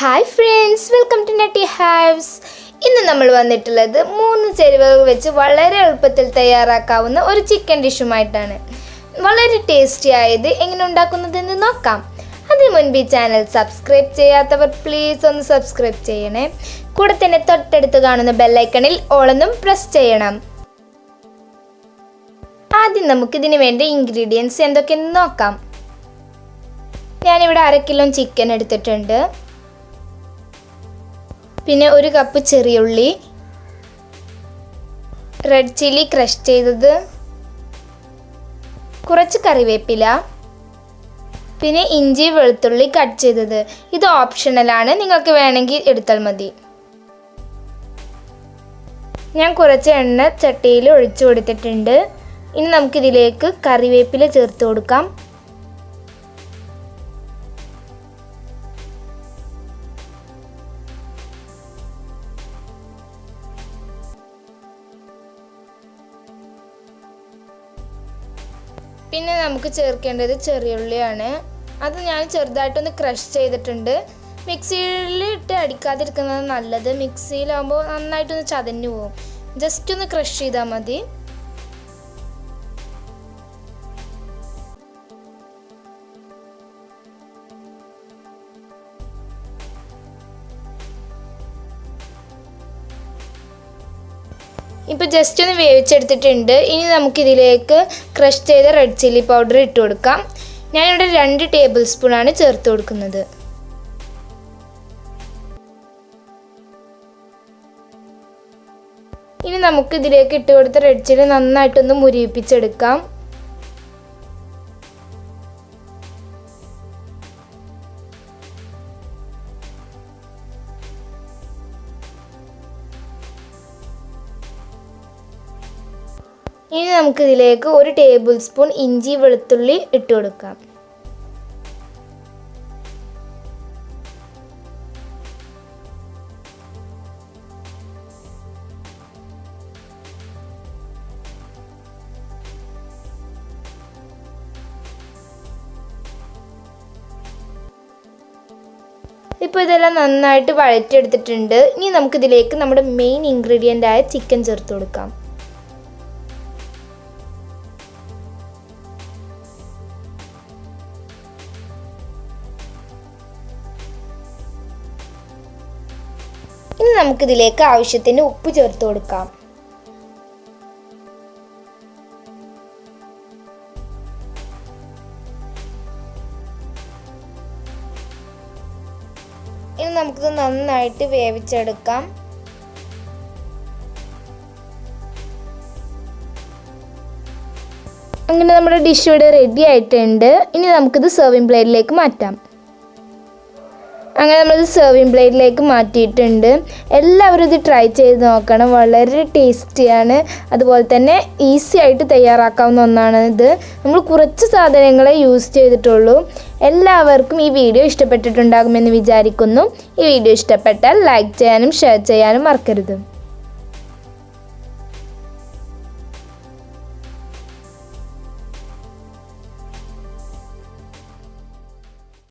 Hi friends, welcome to Nutty Hives. ഇന്ന് നമ്മൾ വന്നിട്ടുള്ളത് 3 ചേരുവകൾ വെച്ച് വളരെ എളുപ്പത്തിൽ തയ്യാറാക്കാവുന്ന ഒരു ചിക്കൻ ഡിഷുമായിട്ടാണ്. വളരെ ടേസ്റ്റി ആയത് എങ്ങനെ ഉണ്ടാക്കുന്നതെന്ന് നോക്കാം. അതിനു മുൻപ് ഈ ചാനൽ സബ്സ്ക്രൈബ് ചെയ്യാത്തവർ പ്ലീസ് ഒന്ന് സബ്സ്ക്രൈബ് ചെയ്യണേ. കൂടെ തന്നെ തൊട്ടടുത്ത് കാണുന്ന ബെൽ ഐക്കണിൽ ഓൾ എന്നും പ്രസ് ചെയ്യണം. ആദ്യം നമുക്ക് ഇതിനു വേണ്ട ഇൻഗ്രീഡിയൻസ് എന്തൊക്കെയെന്ന് നോക്കാം. ഞാനിവിടെ 1/2 കിലോ ചിക്കൻ എടുത്തിട്ടുണ്ട്. പിന്നെ 1 കപ്പ് ചെറിയുള്ളി, റെഡ് ചില്ലി ക്രഷ് ചെയ്തത്, കുറച്ച് കറിവേപ്പില, പിന്നെ ഇഞ്ചി വെളുത്തുള്ളി കട്ട് ചെയ്തത്. ഇത് ഓപ്ഷണലാണ്, നിങ്ങൾക്ക് വേണമെങ്കിൽ എടുത്താൽ മതി. ഞാൻ കുറച്ച് എണ്ണ ചട്ടിയിൽ ഒഴിച്ചു കൊടുത്തിട്ടുണ്ട്. ഇനി നമുക്കിതിലേക്ക് കറിവേപ്പില ചേർത്ത് കൊടുക്കാം. പിന്നെ നമുക്ക് ചേർക്കേണ്ടത് ചെറിയുള്ളിയാണ്. അത് ഞാൻ ചെറുതായിട്ടൊന്ന് ക്രഷ് ചെയ്തിട്ടുണ്ട്. മിക്സിയിൽ ഇട്ട് അടിക്കാതിരിക്കുന്നത് നല്ലത്. മിക്സിയിലാകുമ്പോൾ നന്നായിട്ടൊന്ന് ചതഞ്ഞു പോകും. ജസ്റ്റ് ഒന്ന് ക്രഷ് ചെയ്താൽ മതി. ഇപ്പോൾ ജസ്റ്റ് ഒന്ന് വേവിച്ചെടുത്തിട്ടുണ്ട്. ഇനി നമുക്കിതിലേക്ക് ക്രഷ് ചെയ്ത റെഡ് ചില്ലി പൗഡർ ഇട്ട് കൊടുക്കാം. ഞാനിവിടെ 2 ടേബിൾ സ്പൂണാണ് ചേർത്ത് കൊടുക്കുന്നത്. ഇനി നമുക്കിതിലേക്ക് ഇട്ട് കൊടുത്ത റെഡ് ചില്ലി നന്നായിട്ടൊന്ന് മുരിയിപ്പിച്ചെടുക്കാം. ഇനി നമുക്കിതിലേക്ക് 1 ടേബിൾ സ്പൂൺ ഇഞ്ചി വെളുത്തുള്ളി ഇട്ട് കൊടുക്കാം. ഇപ്പോൾ ഇതെല്ലാം നന്നായിട്ട് വഴറ്റിയെടുത്തിട്ടുണ്ട്. ഇനി നമുക്കിതിലേക്ക് നമ്മുടെ മെയിൻ ഇൻഗ്രീഡിയൻ്റ് ആയ ചിക്കൻ ചേർത്ത് കൊടുക്കാം. ഇനി നമുക്കിതിലേക്ക് ആവശ്യത്തിന് ഉപ്പ് ചേർത്ത് കൊടുക്കാം. ഇനി നമുക്കിത് നന്നായിട്ട് വേവിച്ചെടുക്കാം. അങ്ങനെ നമ്മുടെ ഡിഷ് ഇവിടെ റെഡി ആയിട്ടുണ്ട്. ഇനി നമുക്കിത് സെർവിങ് പ്ലേറ്റിലേക്ക് മാറ്റാം. അങ്ങനെ നമ്മളിത് സെർവിങ് പ്ലേറ്റിലേക്ക് മാറ്റിയിട്ടുണ്ട്. എല്ലാവരും ഇത് ട്രൈ ചെയ്ത് നോക്കണം. വളരെ ടേസ്റ്റിയാണ്. അതുപോലെ തന്നെ ഈസി ആയിട്ട് തയ്യാറാക്കാവുന്ന ഒന്നാണ് ഇത്. നമ്മൾ കുറച്ച് സാധനങ്ങളെ യൂസ് ചെയ്തിട്ടുള്ളൂ. എല്ലാവർക്കും ഈ വീഡിയോ ഇഷ്ടപ്പെട്ടിട്ടുണ്ടാകുമെന്ന് വിചാരിക്കുന്നു. ഈ വീഡിയോ ഇഷ്ടപ്പെട്ടാൽ ലൈക്ക് ചെയ്യാനും ഷെയർ ചെയ്യാനും മറക്കരുത്.